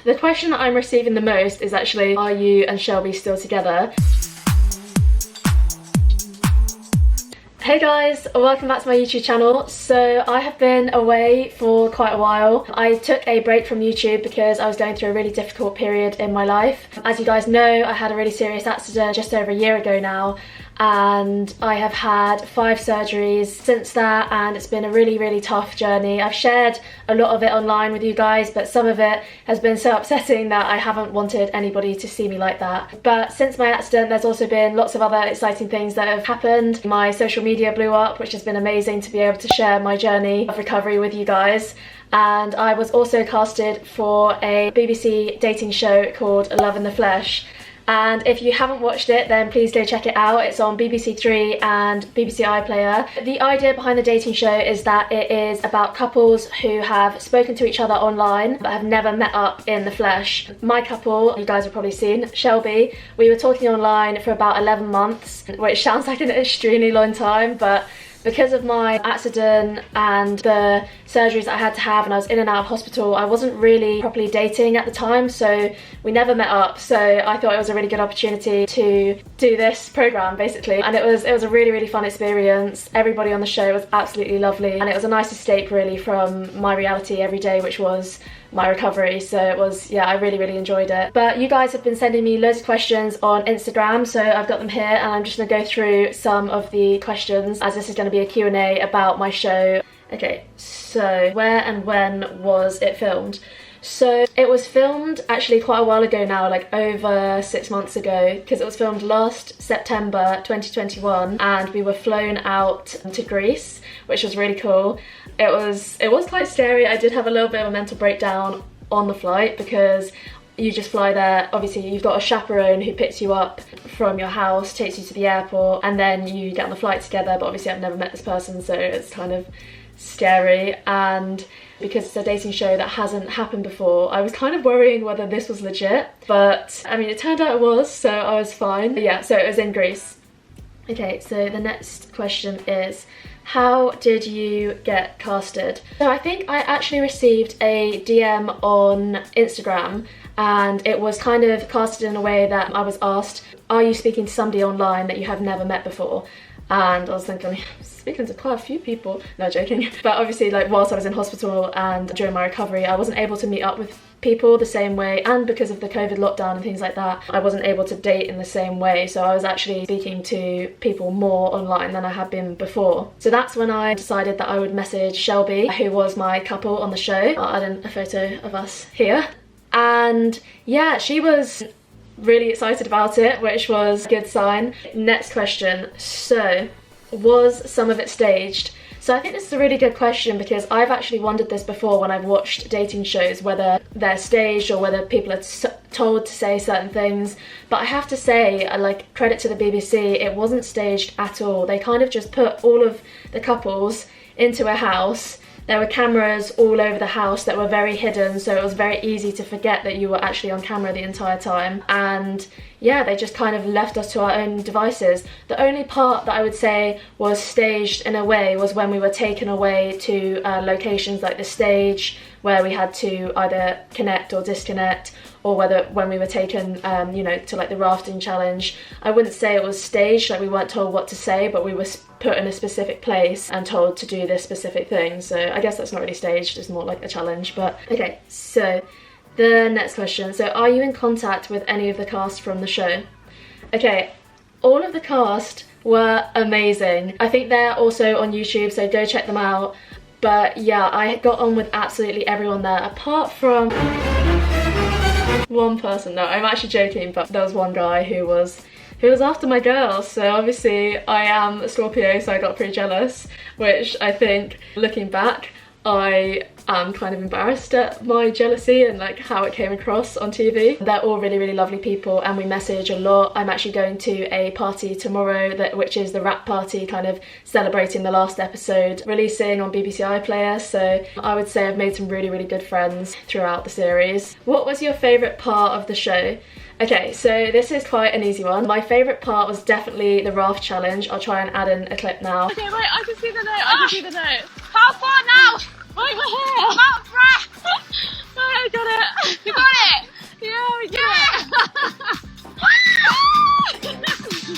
The question that I'm receiving the most is actually, are you and Shelby still together? Hey guys, welcome back to my YouTube channel. So I have been away for quite a while. I took a break from YouTube because I was going through a really difficult period in my life. As you guys know, I had a really serious accident just over a year ago now, and I have had 5 surgeries since that, and it's been a really tough journey. I've shared a lot of it online with you guys, but some of it has been so upsetting that I haven't wanted anybody to see me like that. But since my accident, there's also been lots of other exciting things that have happened. My social media blew up, which has been amazing to be able to share my journey of recovery with you guys. And I was also casted for a BBC dating show called Love in the Flesh. And if you haven't watched it, then please go check it out. It's on BBC 3 and BBC iPlayer. The idea behind the dating show is that it is about couples who have spoken to each other online but have never met up in the flesh. My couple, you guys have probably seen, Shelby, we were talking online for about 11 months, which sounds like an extremely long time, but because of my accident and the surgeries that I had to have, and I was in and out of hospital, I wasn't really properly dating at the time, so we never met up. So I thought it was a really good opportunity to do this program basically, and it was a really fun experience. Everybody on the show was absolutely lovely, and it was a nice escape really from my reality every day, which was my recovery. So it was, yeah, I really enjoyed it. But you guys have been sending me loads of questions on Instagram, so I've got them here, and I'm just gonna go through some of the questions, as this is going to be a Q&A about my show. Okay, so where and when was it filmed? So it was filmed actually quite a while ago now, like over 6 months ago, because it was filmed last September 2021, and we were flown out to Greece, which was really cool. It was quite scary. I did have a little bit of a mental breakdown on the flight because you just fly there. Obviously you've got a chaperone who picks you up from your house, takes you to the airport, and then you get on the flight together. But obviously I've never met this person, so it's kind of scary. And because it's a dating show that hasn't happened before, I was kind of worrying whether this was legit, but I mean it turned out it was, so I was fine. But yeah, so it was in Greece. Okay, so the next question is, how did you get casted? So I think I actually received a DM on Instagram, and it was kind of casted in a way that I was asked, are you speaking to somebody online that you have never met before? And I was thinking, I'm speaking to quite a few people. No, joking. But obviously, like, whilst I was in hospital and during my recovery, I wasn't able to meet up with people the same way, and because of the COVID lockdown and things like that, I wasn't able to date in the same way. So I was actually speaking to people more online than I had been before. So that's when I decided that I would message Shelby, who was my couple on the show. I'll add in a photo of us here. And yeah, she was really excited about it, which was a good sign. Next question. So, was some of it staged? So I think this is a really good question, because I've actually wondered this before when I've watched dating shows, whether they're staged or whether people are told to say certain things. But I have to say, like, credit to the BBC, it wasn't staged at all. They kind of just put all of the couples into a house. There were cameras all over the house that were very hidden, so it was very easy to forget that you were actually on camera the entire time. And yeah, they just kind of left us to our own devices. The only part that I would say was staged in a way was when we were taken away to locations like the stage, where we had to either connect or disconnect, or when we were taken, you know, to like the rafting challenge. I wouldn't say it was staged, like we weren't told what to say, but we were put in a specific place and told to do this specific thing. So I guess that's not really staged, it's more like a challenge. But okay, so the next question. So are you in contact with any of the cast from the show? Okay, all of the cast were amazing. I think they're also on YouTube, so go check them out. But yeah, I got on with absolutely everyone there, apart from one person. No, I'm actually joking, but there was one guy who was after my girl. So obviously I am a Scorpio, so I got pretty jealous, which I think, looking back, I am kind of embarrassed at my jealousy and like how it came across on TV. They're all really lovely people, and we message a lot. I'm actually going to a party tomorrow, which is the wrap party, kind of celebrating the last episode releasing on BBC iPlayer. So I would say I've made some really good friends throughout the series. What was your favourite part of the show? Okay, so this is quite an easy one. My favourite part was definitely the raft challenge. I'll try and add in a clip now. Okay, wait, I can see the note, I can see the note. How far now? my hair! Oh, crap! Oh, I got it! You got it! Yeah, we got it!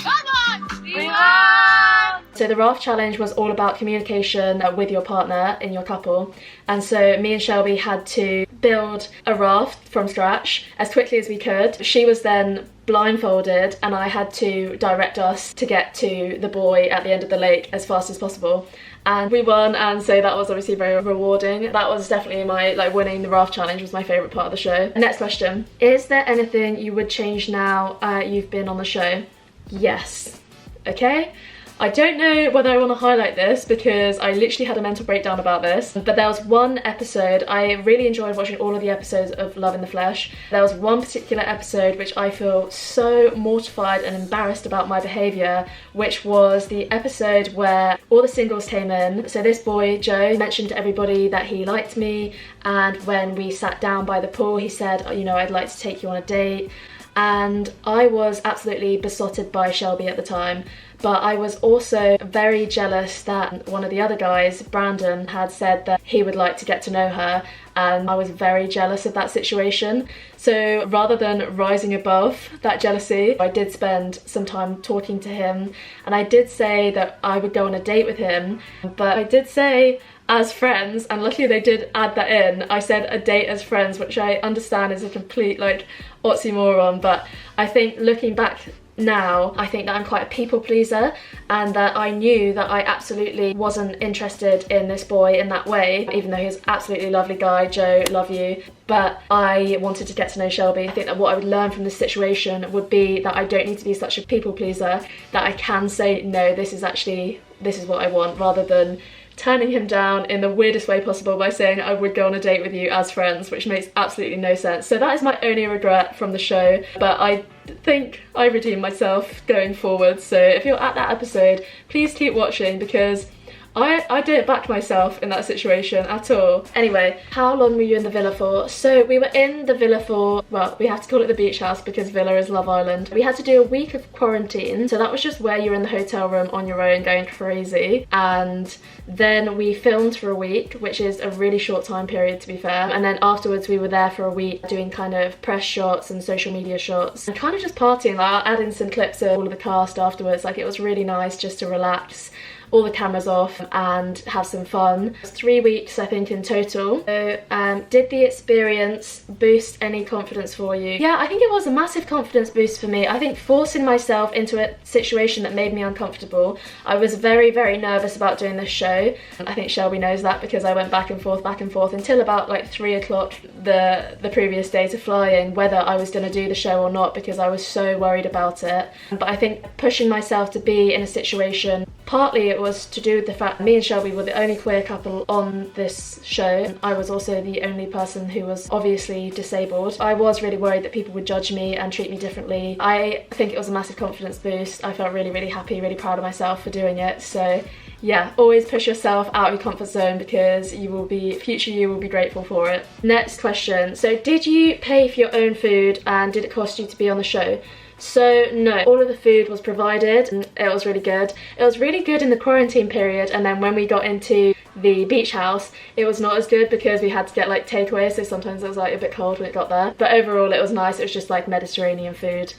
Come on! We won! So the raft challenge was all about communication with your partner in your couple, and so me and Shelby had to build a raft from scratch as quickly as we could. She was then blindfolded and I had to direct us to get to the buoy at the end of the lake as fast as possible, and we won, and so that was obviously very rewarding. That was definitely my, like, winning the raft challenge was my favourite part of the show. Next question, is there anything you would change now you've been on the show? Yes. Okay, I don't know whether I want to highlight this because I literally had a mental breakdown about this, but there was one episode, I really enjoyed watching all of the episodes of Love in the Flesh. There was one particular episode which I feel so mortified and embarrassed about my behaviour, which was the episode where all the singles came in. So this boy, Joe, mentioned to everybody that he liked me, and when we sat down by the pool he said, you know, I'd like to take you on a date. And I was absolutely besotted by Shelby at the time, but I was also very jealous that one of the other guys, Brandon, had said that he would like to get to know her, and I was very jealous of that situation. So rather than rising above that jealousy, I did spend some time talking to him, and I did say that I would go on a date with him, but I did say as friends, and luckily they did add that in. I said a date as friends, which I understand is a complete, like, oxymoron, but I think looking back now, I think that I'm quite a people pleaser, and that I knew that I absolutely wasn't interested in this boy in that way, even though he's an absolutely lovely guy. Joe, love you. But I wanted to get to know Shelby. I think that what I would learn from this situation would be that I don't need to be such a people pleaser, that I can say, no, this is what I want, rather than turning him down in the weirdest way possible by saying I would go on a date with you as friends, which makes absolutely no sense. So that is my only regret from the show, but I think I redeemed myself going forward. So if you're at that episode, please keep watching, because I don't back myself in that situation at all. Anyway, how long were you in the villa for? So we were in the villa for, well, we have to call it the beach house because villa is Love Island. We had to do a week of quarantine, so that was just where you're in the hotel room on your own going crazy, and then we filmed for a week, which is a really short time period to be fair, and then afterwards we were there for a week doing kind of press shots and social media shots and kind of just partying. Like, I'll add in some clips of all of the cast afterwards. Like, it was really nice just to relax, all the cameras off and have some fun. It was 3 weeks, I think, in total. So did the experience boost any confidence for you? Yeah, I think it was a massive confidence boost for me. I think forcing myself into a situation that made me uncomfortable. I was very, very nervous about doing this show. I think Shelby knows that because I went back and forth until about like 3 o'clock the previous day to flying, whether I was going to do the show or not, because I was so worried about it. But I think pushing myself to be in a situation, partly it was to do with the fact that me and Shelby were the only queer couple on this show. I was also the only person who was obviously disabled. I was really worried that people would judge me and treat me differently. I think it was a massive confidence boost. I felt really, really happy, really proud of myself for doing it. So yeah, always push yourself out of your comfort zone, because future you will be grateful for it. Next question. So did you pay for your own food, and did it cost you to be on the show? So no, all of the food was provided and it was really good. It was really good in the quarantine period, and then when we got into the beach house it was not as good because we had to get like takeaways, so sometimes it was like a bit cold when it got there. But overall it was nice. It was just like Mediterranean food.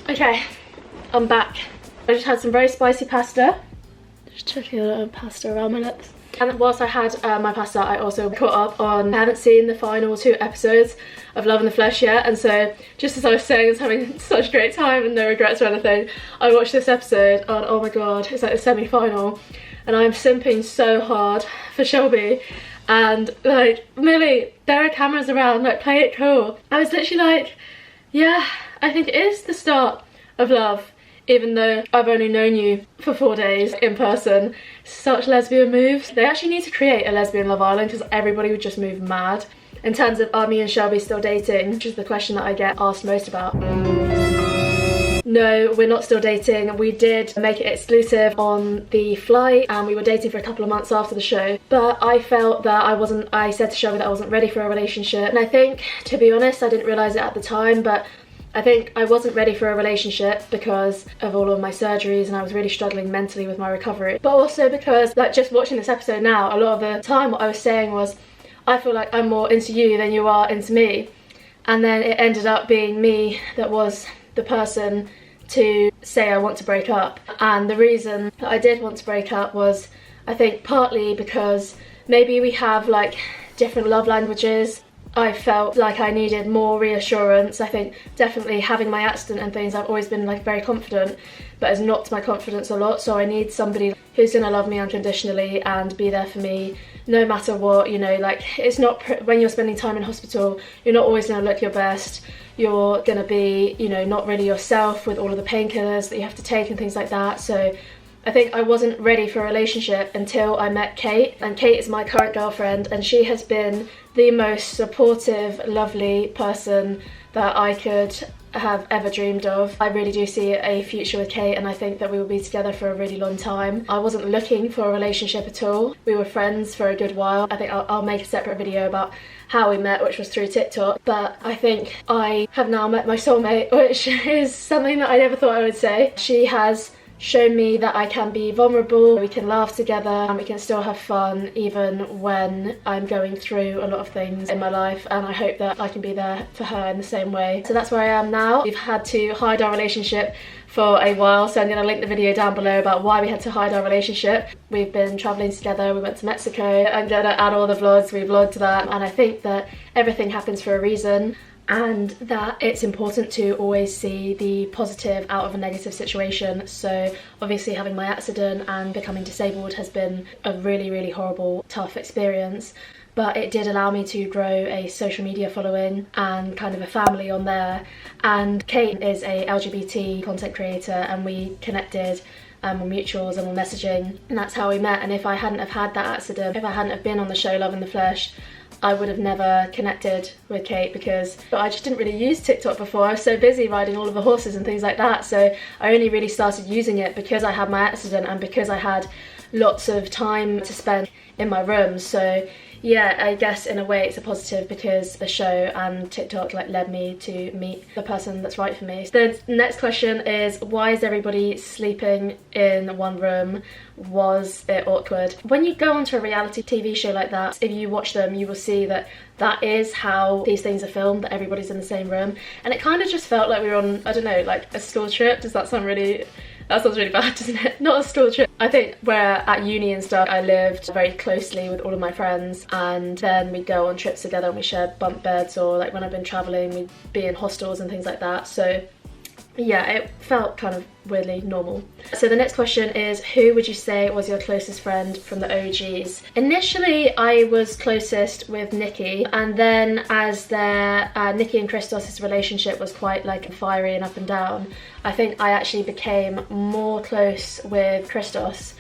Okay, I'm back. I just had some very spicy pasta. Just chucking a little pasta around my lips. And whilst I had my pasta, I also caught up on, I haven't seen the final 2 episodes of Love in the Flesh yet, and so just as I was saying I was having such a great time and no regrets or anything, I watched this episode and oh my god, it's like the semi-final, and I'm simping so hard for Shelby, and like, Millie, there are cameras around, like, play it cool. I was literally like, yeah, I think it is the start of love. Even though I've only known you for 4 days in person. Such lesbian moves. They actually need to create a lesbian Love Island, because everybody would just move mad. In terms of, are me and Shelby still dating, which is the question that I get asked most about. No, we're not still dating. We did make it exclusive on the flight, and we were dating for a couple of months after the show. But I felt that I said to Shelby that I wasn't ready for a relationship. And I think, to be honest, I didn't realise it at the time, but I think I wasn't ready for a relationship because of all of my surgeries and I was really struggling mentally with my recovery. But also because, like, just watching this episode now, a lot of the time what I was saying was, I feel like I'm more into you than you are into me. And then it ended up being me that was the person to say I want to break up. And the reason that I did want to break up was, I think, partly because maybe we have like different love languages. I felt like I needed more reassurance. I think definitely having my accident and things, I've always been like very confident, but it's knocked my confidence a lot. So I need somebody who's gonna love me unconditionally and be there for me no matter what, you know. Like, it's not, when you're spending time in hospital, you're not always gonna look your best. You're gonna be, you know, not really yourself with all of the painkillers that you have to take and things like that. So I think I wasn't ready for a relationship until I met Kate, and Kate is my current girlfriend, and she has been the most supportive, lovely person that I could have ever dreamed of. I really do see a future with Kate, and I think that we will be together for a really long time. I wasn't looking for a relationship at all. We were friends for a good while. I think I'll make a separate video about how we met, which was through TikTok. But I think I have now met my soulmate, which is something that I never thought I would say. She has shown me that I can be vulnerable, we can laugh together, and we can still have fun even when I'm going through a lot of things in my life, and I hope that I can be there for her in the same way. So that's where I am now. We've had to hide our relationship for a while, so I'm going to link the video down below about why we had to hide our relationship. We've been travelling together, we went to Mexico. I'm going to add all the vlogs, we vlogged that, and I think that everything happens for a reason, and that it's important to always see the positive out of a negative situation. So obviously having my accident and becoming disabled has been a really, really horrible, tough experience, but it did allow me to grow a social media following and kind of a family on there. And Kate is a LGBT content creator, and we connected on mutuals and on messaging, and that's how we met. And if I hadn't have had that accident, if I hadn't have been on the show Love in the Flesh, I would have never connected with Kate, because I just didn't really use TikTok before. I was so busy riding all of the horses and things like that, so I only really started using it because I had my accident and because I had lots of time to spend in my room. So yeah, I guess in a way it's a positive, because the show and TikTok like led me to meet the person that's right for me. The next question is, why is everybody sleeping in one room? Was it awkward? When you go onto a reality TV show like that, if you watch them, you will see that that is how these things are filmed, that everybody's in the same room. And it kind of just felt like we were on, I don't know, like a school trip. Does that sound really... That sounds really bad, doesn't it? Not a school trip. I think where at uni and stuff, I lived very closely with all of my friends, and then we'd go on trips together and we shared bunk beds, or like when I've been travelling, we'd be in hostels and things like that. So yeah, it felt kind of weirdly normal. So the next question is, who would you say was your closest friend from the OGs? Initially, I was closest with Nikki, and then as their Nikki and Christos' relationship was quite like fiery and up and down, I think I actually became more close with Christos.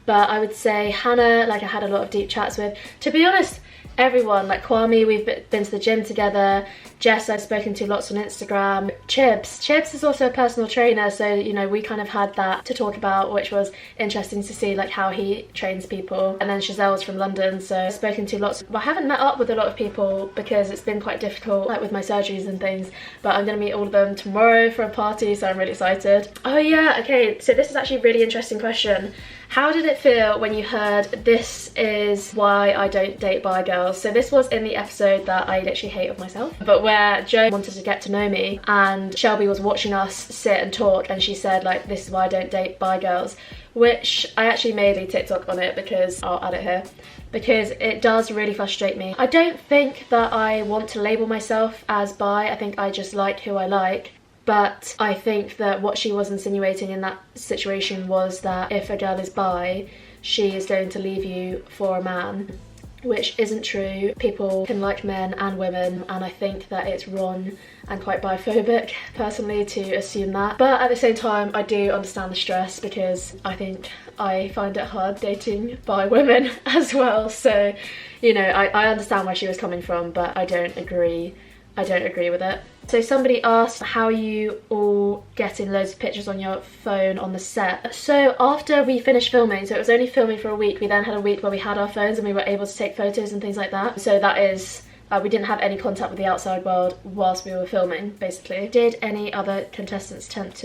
But I would say Hannah, like I had a lot of deep chats with. To be honest, everyone, like Kwame, we've been to the gym together. Jess, I've spoken to lots on Instagram. Chibs is also a personal trainer, so you know, we kind of had that to talk about, which was interesting to see like how he trains people. And then Chazelle's from London, so I've spoken to lots. Well, I haven't met up with a lot of people because it's been quite difficult, like with my surgeries and things, but I'm gonna meet all of them tomorrow for a party, so I'm really excited. Oh yeah, okay, so this is actually a really interesting question. How did it feel when you heard this is why I don't date bi girls? So this was in the episode that I literally hate of myself, but where Joe wanted to get to know me and Shelby was watching us sit and talk, and she said like, this is why I don't date bi girls, which I actually made a TikTok on it, because I'll add it here, because it does really frustrate me. I don't think that I want to label myself as bi. I think I just like who I like. But I think that what she was insinuating in that situation was that if a girl is bi, she is going to leave you for a man, which isn't true. People can like men and women, and I think that it's wrong and quite biphobic, personally, to assume that. But at the same time, I do understand the stress, because I think I find it hard dating bi women as well. So, you know, I understand where she was coming from, but I don't agree with it. So somebody asked how you all getting loads of pictures on your phone on the set. So after we finished filming, so it was only filming for a week, we then had a week where we had our phones and we were able to take photos and things like that. So that is We didn't have any contact with the outside world whilst we were filming, basically. Did any other contestants tempt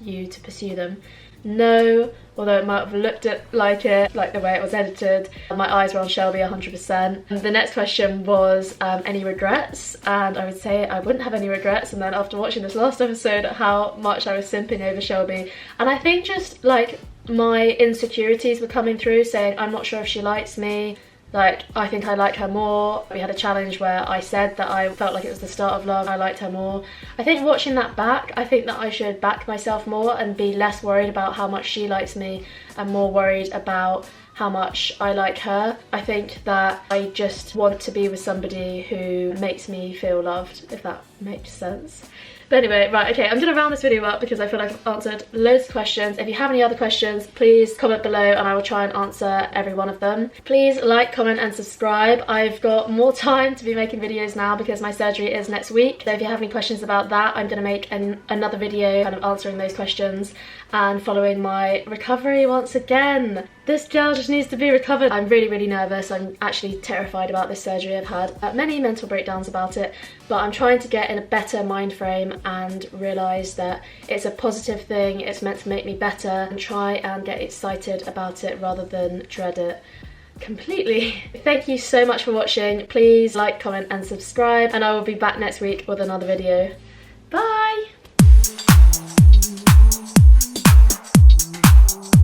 you to pursue them? No, although it might have looked like it, like the way it was edited. My eyes were on Shelby 100%. The next question was any regrets, and I would say I wouldn't have any regrets. And then after watching this last episode, how much I was simping over Shelby, and I think just like my insecurities were coming through, saying I'm not sure if she likes me. Like, I think I like her more. We had a challenge where I said that I felt like it was the start of love. I liked her more. I think watching that back, I think that I should back myself more and be less worried about how much she likes me and more worried about how much I like her. I think that I just want to be with somebody who makes me feel loved, if that makes sense. But anyway, right, okay, I'm gonna round this video up because I feel like I've answered loads of questions. If you have any other questions, please comment below and I will try and answer every one of them. Please like, comment and subscribe. I've got more time to be making videos now because my surgery is next week. So if you have any questions about that, I'm gonna make another video kind of answering those questions and following my recovery once again. This girl just needs to be recovered. I'm really, really nervous. I'm actually terrified about this surgery. I've had many mental breakdowns about it, but I'm trying to get in a better mind frame and realise that it's a positive thing, it's meant to make me better, and try and get excited about it rather than dread it completely. Thank you so much for watching. Please like, comment and subscribe, and I will be back next week with another video. Bye!